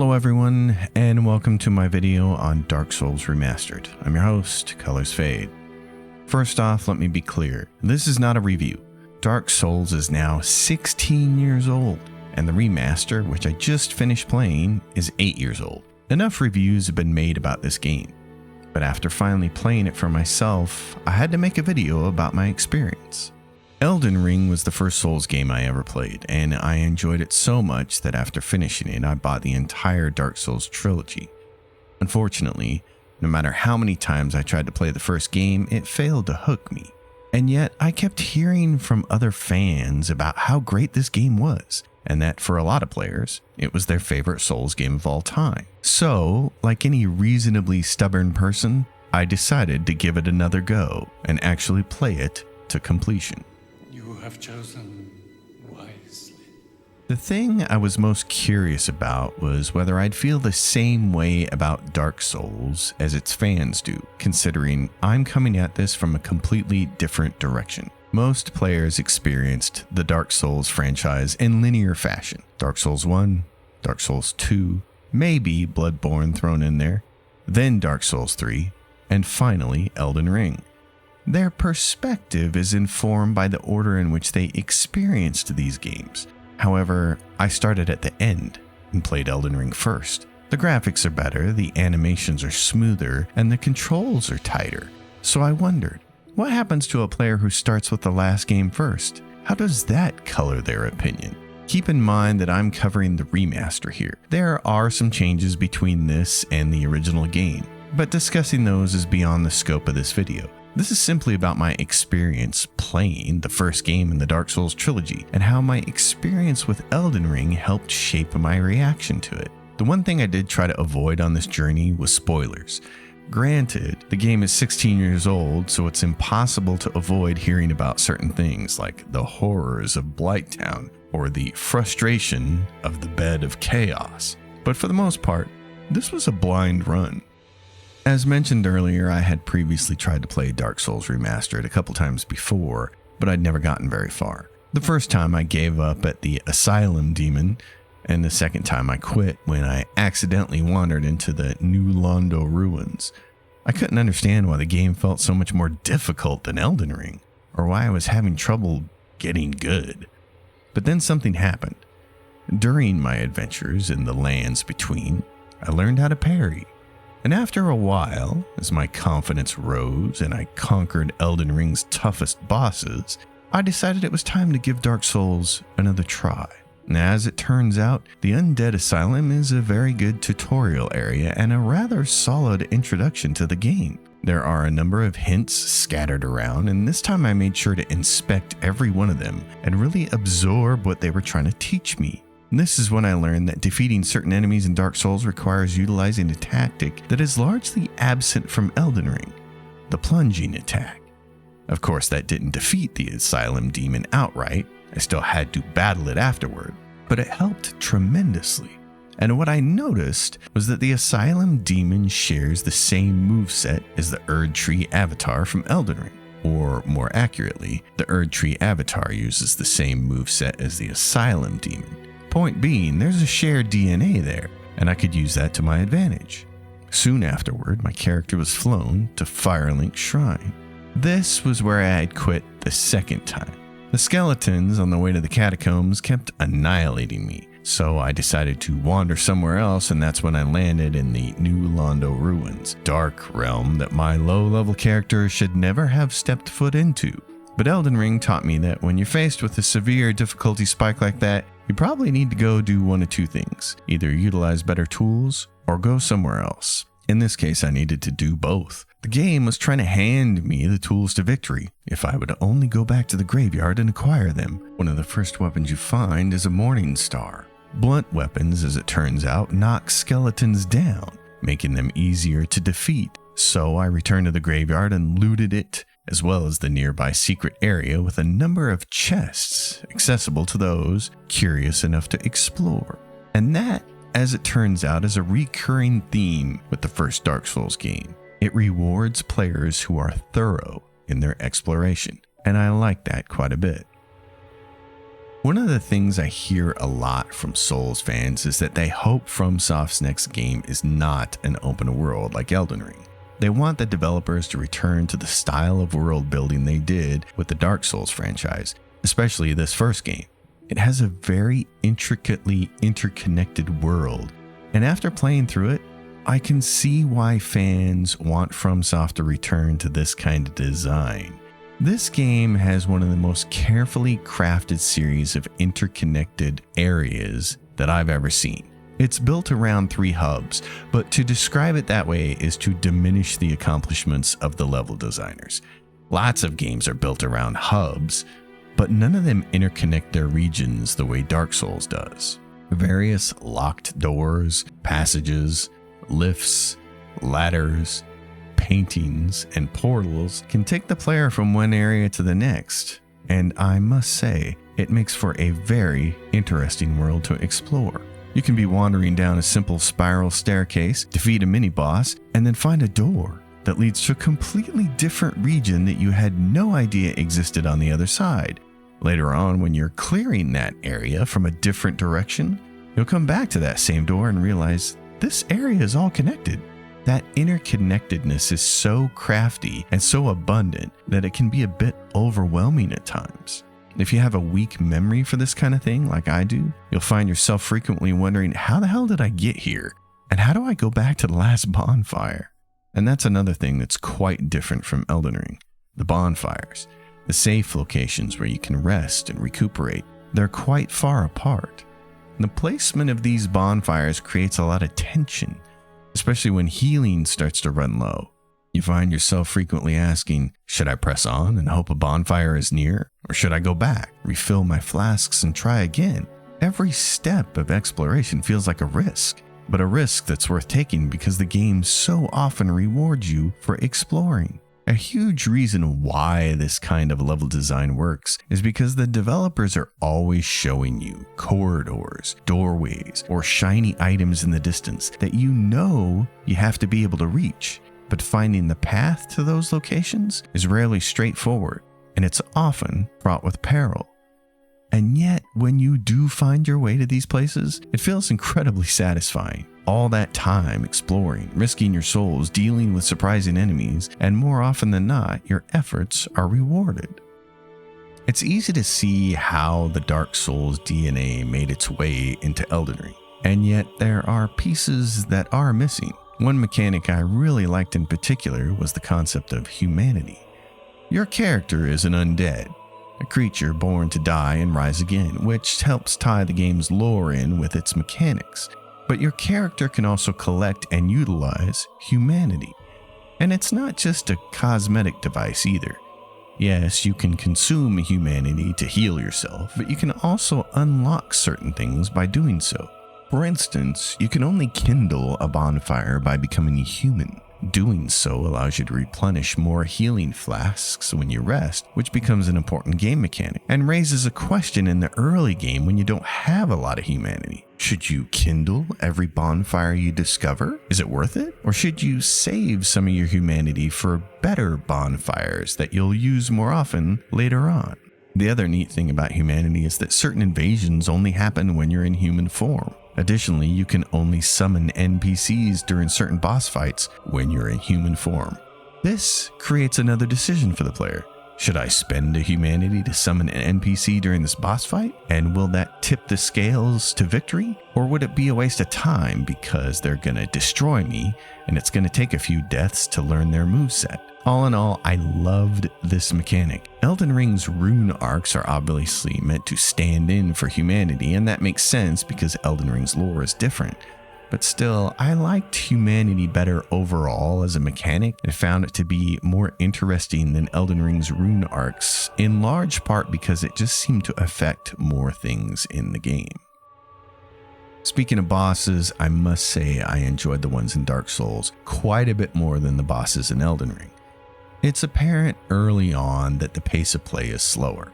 Hello everyone, and welcome to my video on Dark Souls Remastered. I'm your host, Colors Fade. First off, let me be clear, this is not a review. Dark Souls is now 16 years old, and the remaster, which I just finished playing, is 8 years old. Enough reviews have been made about this game, but after finally playing it for myself, I had to make a video about my experience. Elden Ring was the first Souls game I ever played, and I enjoyed it so much that after finishing it, I bought the entire Dark Souls trilogy. Unfortunately, no matter how many times I tried to play the first game, it failed to hook me. And yet, I kept hearing from other fans about how great this game was, and that for a lot of players, it was their favorite Souls game of all time. So, like any reasonably stubborn person, I decided to give it another go and actually play it to completion. You have chosen wisely. The thing I was most curious about was whether I'd feel the same way about Dark Souls as its fans do, considering I'm coming at this from a completely different direction. Most players experienced the Dark Souls franchise in linear fashion. Dark Souls 1, Dark Souls 2, maybe Bloodborne thrown in there, then Dark Souls 3, and finally Elden Ring. Their perspective is informed by the order in which they experienced these games. However, I started at the end and played Elden Ring first. The graphics are better, the animations are smoother, and the controls are tighter. So I wondered, what happens to a player who starts with the last game first? How does that color their opinion? Keep in mind that I'm covering the remaster here. There are some changes between this and the original game, but discussing those is beyond the scope of this video. This is simply about my experience playing the first game in the Dark Souls trilogy and how my experience with Elden Ring helped shape my reaction to it. The one thing I did try to avoid on this journey was spoilers. Granted, the game is 16 years old, so it's impossible to avoid hearing about certain things like the horrors of Blighttown or the frustration of the Bed of Chaos. But for the most part, this was a blind run. As mentioned earlier, I had previously tried to play Dark Souls Remastered a couple times before, but I'd never gotten very far. The first time I gave up at the Asylum Demon, and the second time I quit when I accidentally wandered into the New Londo ruins. I couldn't understand why the game felt so much more difficult than Elden Ring, or why I was having trouble getting good. But then something happened. During my adventures in the lands between, I learned how to parry. And after a while, as my confidence rose and I conquered Elden Ring's toughest bosses, I decided it was time to give Dark Souls another try. And as it turns out, the Undead Asylum is a very good tutorial area and a rather solid introduction to the game. There are a number of hints scattered around, and this time I made sure to inspect every one of them and really absorb what they were trying to teach me. This is when I learned that defeating certain enemies in Dark Souls requires utilizing a tactic that is largely absent from Elden Ring, the plunging attack. Of course, that didn't defeat the Asylum Demon outright. I still had to battle it afterward, but it helped tremendously. And what I noticed was that the Asylum Demon shares the same moveset as the Erdtree Avatar from Elden Ring. Or more accurately, the Erdtree Avatar uses the same moveset as the Asylum Demon. Point being, there's a shared DNA there, and I could use that to my advantage. Soon afterward, my character was flown to Firelink Shrine. This was where I had quit the second time. The skeletons on the way to the catacombs kept annihilating me, so I decided to wander somewhere else, and that's when I landed in the New Londo ruins, dark realm that my low-level character should never have stepped foot into. But Elden Ring taught me that when you're faced with a severe difficulty spike like that, you probably need to go do one of two things. Either utilize better tools or go somewhere else. In this case, I needed to do both. The game was trying to hand me the tools to victory if I would only go back to the graveyard and acquire them. One of the first weapons you find is a Morning Star. Blunt weapons, as it turns out, knock skeletons down, making them easier to defeat. So I returned to the graveyard and looted it, as well as the nearby secret area with a number of chests accessible to those curious enough to explore. And that, as it turns out, is a recurring theme with the first Dark Souls game. It rewards players who are thorough in their exploration, and I like that quite a bit. One of the things I hear a lot from Souls fans is that they hope FromSoft's next game is not an open world like Elden Ring. They want the developers to return to the style of world building they did with the Dark Souls franchise, especially this first game. It has a very intricately interconnected world, and after playing through it, I can see why fans want FromSoft to return to this kind of design. This game has one of the most carefully crafted series of interconnected areas that I've ever seen. It's built around 3 hubs, but to describe it that way is to diminish the accomplishments of the level designers. Lots of games are built around hubs, but none of them interconnect their regions the way Dark Souls does. Various locked doors, passages, lifts, ladders, paintings, and portals can take the player from one area to the next, and I must say, it makes for a very interesting world to explore. You can be wandering down a simple spiral staircase, defeat a mini-boss, and then find a door that leads to a completely different region that you had no idea existed on the other side. Later on, when you're clearing that area from a different direction, you'll come back to that same door and realize this area is all connected. That interconnectedness is so crafty and so abundant that it can be a bit overwhelming at times. If you have a weak memory for this kind of thing, like I do, you'll find yourself frequently wondering, how the hell did I get here? And how do I go back to the last bonfire? And that's another thing that's quite different from Elden Ring. The bonfires, the safe locations where you can rest and recuperate, they're quite far apart. The placement of these bonfires creates a lot of tension, especially when healing starts to run low. You find yourself frequently asking, should I press on and hope a bonfire is near? Or should I go back, refill my flasks, and try again? Every step of exploration feels like a risk, but a risk that's worth taking because the game so often rewards you for exploring. A huge reason why this kind of level design works is because the developers are always showing you corridors, doorways, or shiny items in the distance that you know you have to be able to reach. But finding the path to those locations is rarely straightforward, and it's often fraught with peril. And yet, when you do find your way to these places, it feels incredibly satisfying. All that time exploring, risking your souls, dealing with surprising enemies, and more often than not, your efforts are rewarded. It's easy to see how the Dark Souls DNA made its way into Elden Ring, and yet there are pieces that are missing. One mechanic I really liked in particular was the concept of humanity. Your character is an undead, a creature born to die and rise again, which helps tie the game's lore in with its mechanics. But your character can also collect and utilize humanity. And it's not just a cosmetic device either. Yes, you can consume humanity to heal yourself, but you can also unlock certain things by doing so. For instance, you can only kindle a bonfire by becoming a human. Doing so allows you to replenish more healing flasks when you rest, which becomes an important game mechanic, and raises a question in the early game when you don't have a lot of humanity. Should you kindle every bonfire you discover? Is it worth it? Or should you save some of your humanity for better bonfires that you'll use more often later on? The other neat thing about humanity is that certain invasions only happen when you're in human form. Additionally, you can only summon NPCs during certain boss fights when you're in human form. This creates another decision for the player. Should I spend a humanity to summon an NPC during this boss fight? And will that tip the scales to victory? Or would it be a waste of time because they're gonna destroy me and it's gonna take a few deaths to learn their moveset? All in all, I loved this mechanic. Elden Ring's rune arcs are obviously meant to stand in for humanity, and that makes sense because Elden Ring's lore is different. But still, I liked humanity better overall as a mechanic and found it to be more interesting than Elden Ring's rune arcs, in large part because it just seemed to affect more things in the game. Speaking of bosses, I must say I enjoyed the ones in Dark Souls quite a bit more than the bosses in Elden Ring. It's apparent early on that the pace of play is slower.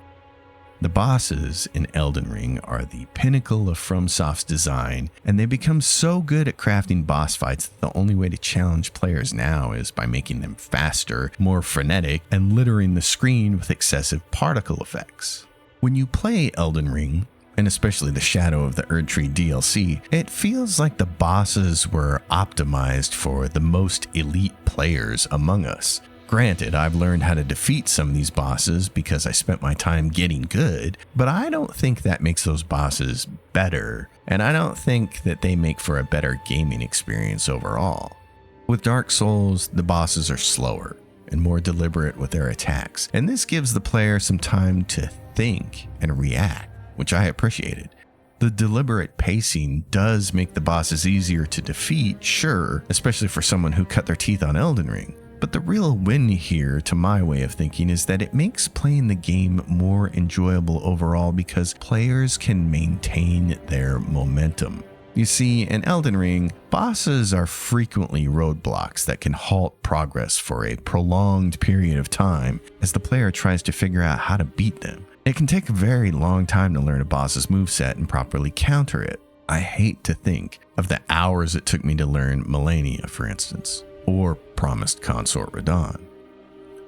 The bosses in Elden Ring are the pinnacle of FromSoft's design, and they become so good at crafting boss fights that the only way to challenge players now is by making them faster, more frenetic, and littering the screen with excessive particle effects. When you play Elden Ring, and especially the Shadow of the Erdtree DLC, it feels like the bosses were optimized for the most elite players among us. Granted, I've learned how to defeat some of these bosses because I spent my time getting good, but I don't think that makes those bosses better, and I don't think that they make for a better gaming experience overall. With Dark Souls, the bosses are slower and more deliberate with their attacks, and this gives the player some time to think and react, which I appreciated. The deliberate pacing does make the bosses easier to defeat, sure, especially for someone who cut their teeth on Elden Ring. But the real win here, to my way of thinking, is that it makes playing the game more enjoyable overall because players can maintain their momentum. You see, in Elden Ring, bosses are frequently roadblocks that can halt progress for a prolonged period of time as the player tries to figure out how to beat them. It can take a very long time to learn a boss's moveset and properly counter it. I hate to think of the hours it took me to learn Melania, for instance, or Promised Consort Radahn.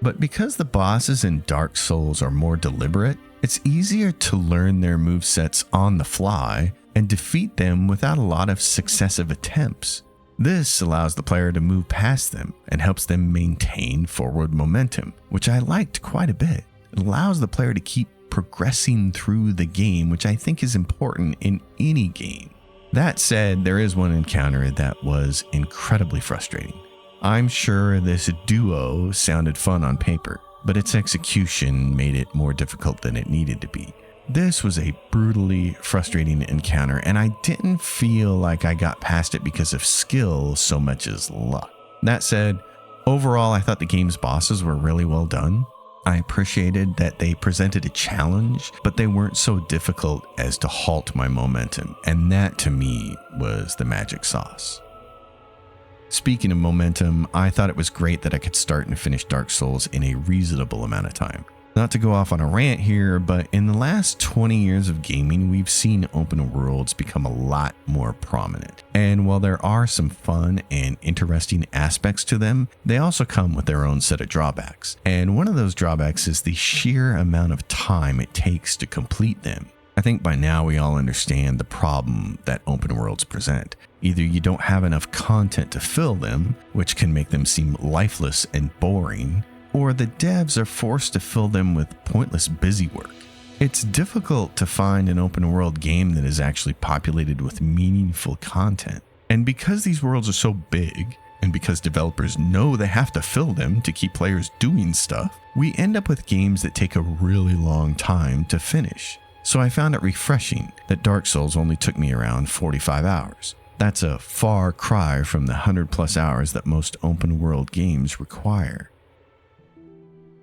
But because the bosses in Dark Souls are more deliberate, it's easier to learn their movesets on the fly and defeat them without a lot of successive attempts. This allows the player to move past them and helps them maintain forward momentum, which I liked quite a bit. It allows the player to keep progressing through the game, which I think is important in any game. That said, there is one encounter that was incredibly frustrating. I'm sure this duo sounded fun on paper, but its execution made it more difficult than it needed to be. This was a brutally frustrating encounter, and I didn't feel like I got past it because of skill so much as luck. That said, overall I thought the game's bosses were really well done. I appreciated that they presented a challenge, but they weren't so difficult as to halt my momentum, and that to me was the magic sauce. Speaking of momentum, I thought it was great that I could start and finish Dark Souls in a reasonable amount of time. Not to go off on a rant here, but in the last 20 years of gaming, we've seen open worlds become a lot more prominent. And while there are some fun and interesting aspects to them, they also come with their own set of drawbacks. And one of those drawbacks is the sheer amount of time it takes to complete them. I think by now we all understand the problem that open worlds present. Either you don't have enough content to fill them, which can make them seem lifeless and boring, or the devs are forced to fill them with pointless busy work. It's difficult to find an open world game that is actually populated with meaningful content. And because these worlds are so big, and because developers know they have to fill them to keep players doing stuff, we end up with games that take a really long time to finish. So I found it refreshing that Dark Souls only took me around 45 hours. That's a far cry from the 100+ hours that most open world games require.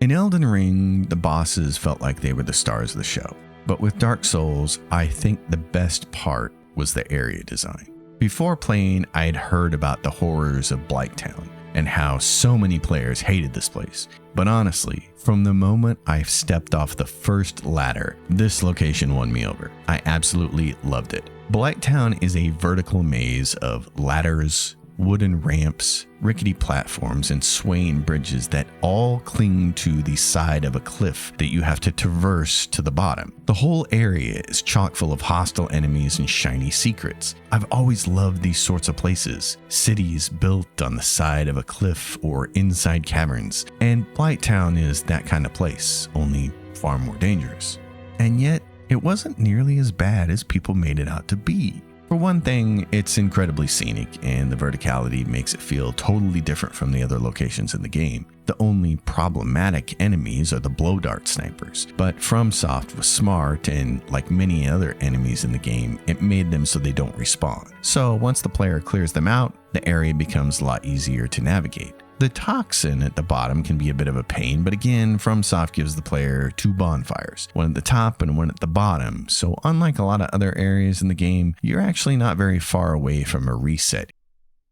In Elden Ring, the bosses felt like they were the stars of the show. But with Dark Souls, I think the best part was the area design. Before playing, I had heard about the horrors of Blighttown and how so many players hated this place. But honestly, from the moment I stepped off the first ladder, this location won me over. I absolutely loved it. Blighttown is a vertical maze of ladders, wooden ramps, rickety platforms, and swaying bridges that all cling to the side of a cliff that you have to traverse to the bottom. The whole area is chock full of hostile enemies and shiny secrets. I've always loved these sorts of places, cities built on the side of a cliff or inside caverns, and Blighttown is that kind of place, only far more dangerous. And yet, it wasn't nearly as bad as people made it out to be. For one thing, it's incredibly scenic, and the verticality makes it feel totally different from the other locations in the game. The only problematic enemies are the blow dart snipers, but FromSoft was smart, and like many other enemies in the game, it made them so they don't respawn. So once the player clears them out, the area becomes a lot easier to navigate. The toxin at the bottom can be a bit of a pain, but again, FromSoft gives the player two bonfires, one at the top and one at the bottom, so unlike a lot of other areas in the game, you're actually not very far away from a reset.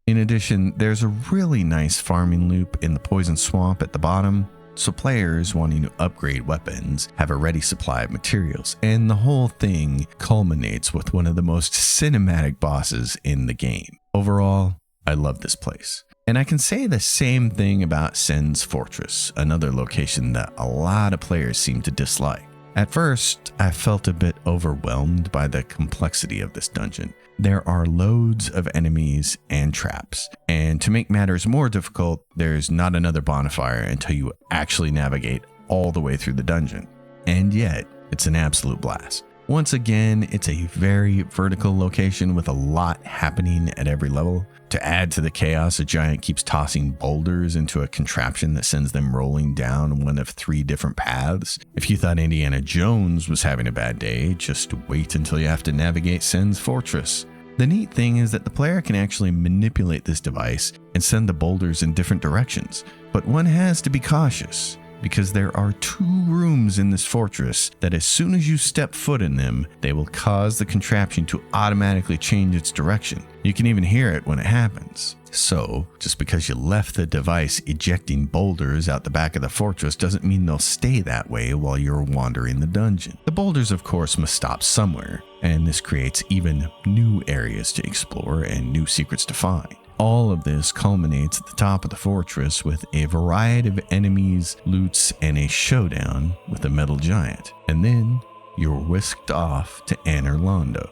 In addition, there's a really nice farming loop in the poison swamp at the bottom, so players wanting to upgrade weapons have a ready supply of materials, and the whole thing culminates with one of the most cinematic bosses in the game. Overall, I love this place. And I can say the same thing about Sen's Fortress, another location that a lot of players seem to dislike. At first, I felt a bit overwhelmed by the complexity of this dungeon. There are loads of enemies and traps, and to make matters more difficult, there's not another bonfire until you actually navigate all the way through the dungeon. And yet, it's an absolute blast. Once again, it's a very vertical location with a lot happening at every level. To add to the chaos, a giant keeps tossing boulders into a contraption that sends them rolling down one of 3 different paths. If you thought Indiana Jones was having a bad day, just wait until you have to navigate Sen's fortress. The neat thing is that the player can actually manipulate this device and send the boulders in different directions, but one has to be cautious, because there are 2 rooms in this fortress that as soon as you step foot in them, they will cause the contraption to automatically change its direction. You can even hear it when it happens. So, just because you left the device ejecting boulders out the back of the fortress doesn't mean they'll stay that way while you're wandering the dungeon. The boulders, of course, must stop somewhere, and this creates even new areas to explore and new secrets to find. All of this culminates at the top of the fortress with a variety of enemies, loots, and a showdown with a metal giant. And then you're whisked off to Anor Londo.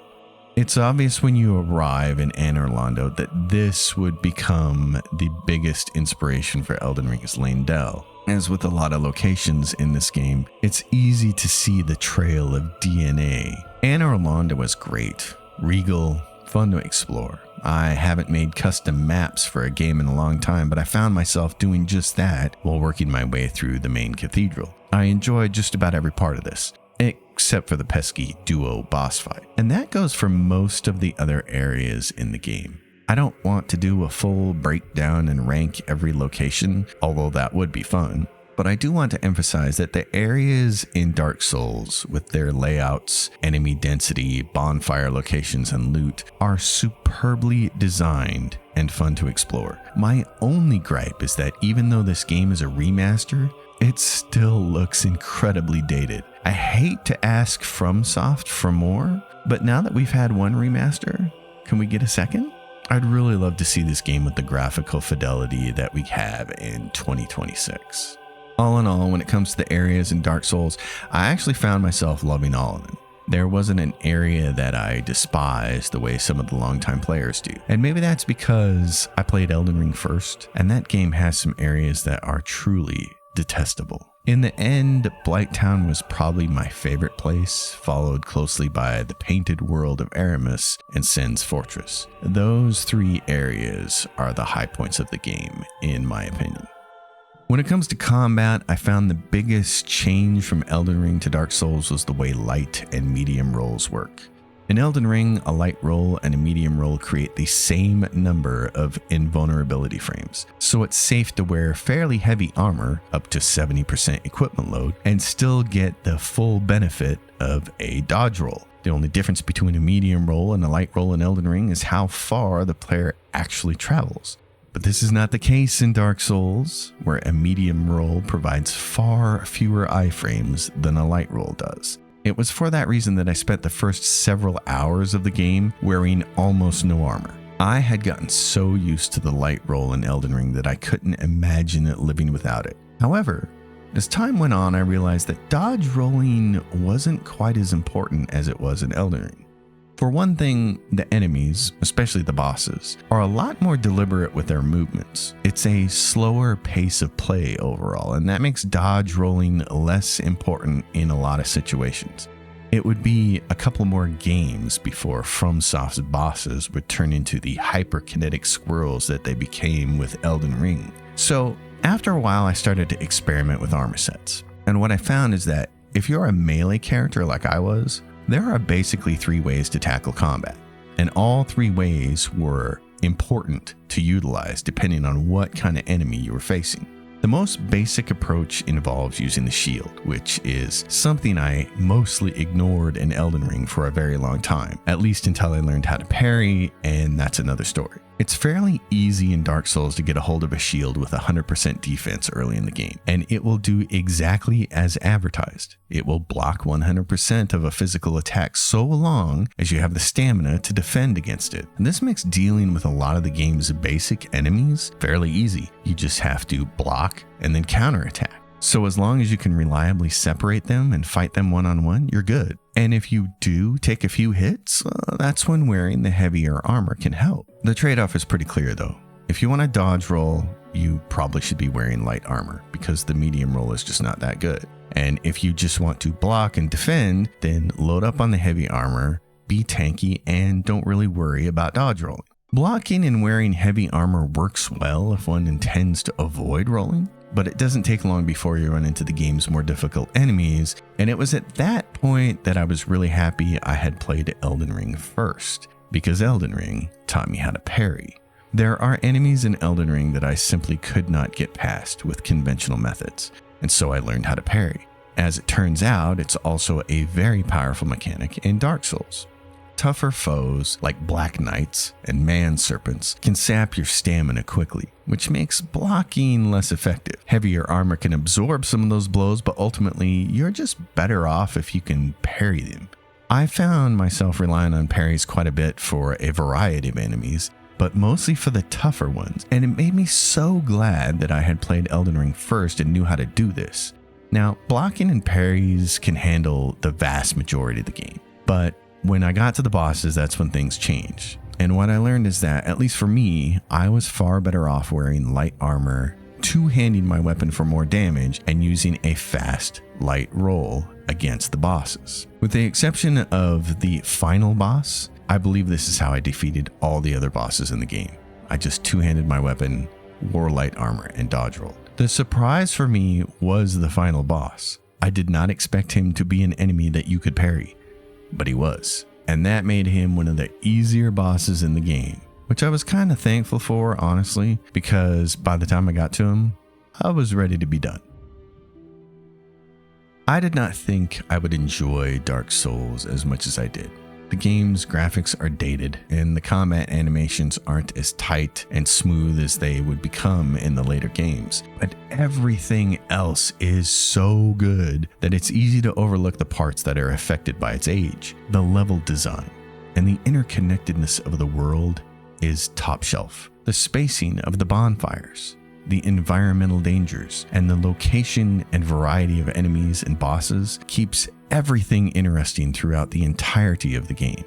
It's obvious when you arrive in Anor Londo that this would become the biggest inspiration for Elden Ring's Leyndell. As with a lot of locations in this game, it's easy to see the trail of DNA. Anor Londo was great, regal, fun to explore. I haven't made custom maps for a game in a long time, but I found myself doing just that while working my way through the main cathedral. I enjoyed just about every part of this, except for the pesky duo boss fight. And that goes for most of the other areas in the game. I don't want to do a full breakdown and rank every location, although that would be fun. But I do want to emphasize that the areas in Dark Souls, with their layouts, enemy density, bonfire locations, and loot, are superbly designed and fun to explore. My only gripe is that even though this game is a remaster, it still looks incredibly dated. I hate to ask FromSoft for more, but now that we've had one remaster, can we get a second? I'd really love to see this game with the graphical fidelity that we have in 2026. All in all, when it comes to the areas in Dark Souls, I actually found myself loving all of them. There wasn't an area that I despised the way some of the longtime players do. And maybe that's because I played Elden Ring first, and that game has some areas that are truly detestable. In the end, Blighttown was probably my favorite place, followed closely by the painted world of Aramis and Sen's fortress. Those 3 areas are the high points of the game, in my opinion. When it comes to combat, I found the biggest change from Elden Ring to Dark Souls was the way light and medium rolls work. In Elden Ring, a light roll and a medium roll create the same number of invulnerability frames, so it's safe to wear fairly heavy armor, up to 70% equipment load, and still get the full benefit of a dodge roll. The only difference between a medium roll and a light roll in Elden Ring is how far the player actually travels. But this is not the case in Dark Souls, where a medium roll provides far fewer iframes than a light roll does. It was for that reason that I spent the first several hours of the game wearing almost no armor. I had gotten so used to the light roll in Elden Ring that I couldn't imagine living without it. However, as time went on, I realized that dodge rolling wasn't quite as important as it was in Elden Ring. For one thing, the enemies, especially the bosses, are a lot more deliberate with their movements. It's a slower pace of play overall, and that makes dodge rolling less important in a lot of situations. It would be a couple more games before FromSoft's bosses would turn into the hyperkinetic squirrels that they became with Elden Ring. So after a while, I started to experiment with armor sets. And what I found is that if you're a melee character like I was, there are basically 3 ways to tackle combat, and all 3 ways were important to utilize depending on what kind of enemy you were facing. The most basic approach involves using the shield, which is something I mostly ignored in Elden Ring for a very long time, at least until I learned how to parry, and that's another story. It's fairly easy in Dark Souls to get a hold of a shield with 100% defense early in the game, and it will do exactly as advertised. It will block 100% of a physical attack so long as you have the stamina to defend against it. And this makes dealing with a lot of the game's basic enemies fairly easy. You just have to block and then counterattack. So as long as you can reliably separate them and fight them one-on-one, you're good. And if you do take a few hits, that's when wearing the heavier armor can help. The trade-off is pretty clear though. If you want to dodge roll, you probably should be wearing light armor because the medium roll is just not that good. And if you just want to block and defend, then load up on the heavy armor, be tanky, and don't really worry about dodge rolling. Blocking and wearing heavy armor works well if one intends to avoid rolling, but it doesn't take long before you run into the game's more difficult enemies, and it was at that point that I was really happy I had played Elden Ring first, because Elden Ring taught me how to parry. There are enemies in Elden Ring that I simply could not get past with conventional methods, and so I learned how to parry. As it turns out, it's also a very powerful mechanic in Dark Souls. Tougher foes like Black Knights and Man Serpents can sap your stamina quickly, which makes blocking less effective. Heavier armor can absorb some of those blows, but ultimately you're just better off if you can parry them. I found myself relying on parries quite a bit for a variety of enemies, but mostly for the tougher ones, and it made me so glad that I had played Elden Ring first and knew how to do this. Now, blocking and parries can handle the vast majority of the game, but when I got to the bosses, that's when things changed. And what I learned is that, at least for me, I was far better off wearing light armor, two-handing my weapon for more damage, and using a fast, light roll against the bosses. With the exception of the final boss, I believe this is how I defeated all the other bosses in the game. I just two-handed my weapon, wore light armor, and dodge rolled. The surprise for me was the final boss. I did not expect him to be an enemy that you could parry, but he was. And that made him one of the easier bosses in the game, which I was kind of thankful for, honestly, because by the time I got to him, I was ready to be done. I did not think I would enjoy Dark Souls as much as I did. The game's graphics are dated, and the combat animations aren't as tight and smooth as they would become in the later games. But everything else is so good that it's easy to overlook the parts that are affected by its age. The level design and the interconnectedness of the world is top shelf. The spacing of the bonfires, the environmental dangers, and the location and variety of enemies and bosses keeps everything interesting throughout the entirety of the game.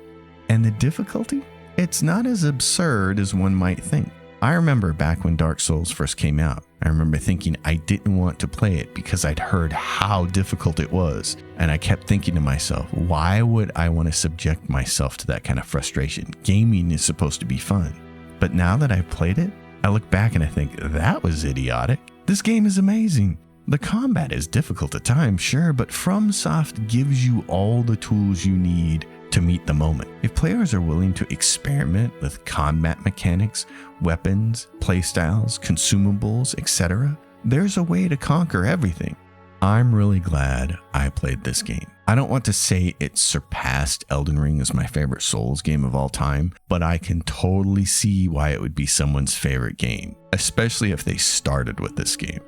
And the difficulty? It's not as absurd as one might think. I remember back when Dark Souls first came out, I remember thinking I didn't want to play it because I'd heard how difficult it was. And I kept thinking to myself, why would I want to subject myself to that kind of frustration? Gaming is supposed to be fun. But now that I've played it, I look back and I think, that was idiotic. This game is amazing. The combat is difficult at times, sure, but FromSoft gives you all the tools you need to meet the moment. If players are willing to experiment with combat mechanics, weapons, playstyles, consumables, etc., there's a way to conquer everything. I'm really glad I played this game. I don't want to say it surpassed Elden Ring as my favorite Souls game of all time, but I can totally see why it would be someone's favorite game, especially if they started with this game.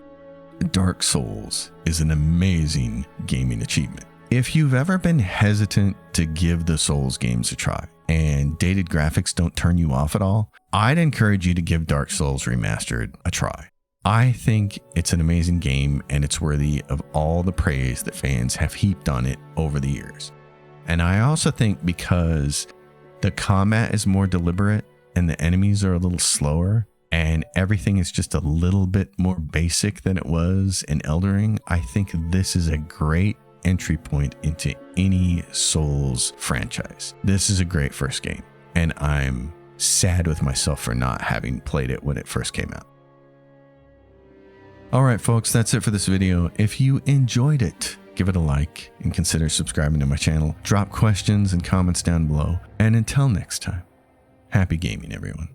Dark Souls is an amazing gaming achievement. If you've ever been hesitant to give the Souls games a try and dated graphics don't turn you off at all, I'd encourage you to give Dark Souls Remastered a try. I think it's an amazing game and it's worthy of all the praise that fans have heaped on it over the years. And I also think because the combat is more deliberate and the enemies are a little slower, and everything is just a little bit more basic than it was in Elden Ring, I think this is a great entry point into any Souls franchise. This is a great first game, and I'm sad with myself for not having played it when it first came out. Alright folks, that's it for this video. If you enjoyed it, give it a like and consider subscribing to my channel. Drop questions and comments down below. And until next time, happy gaming everyone.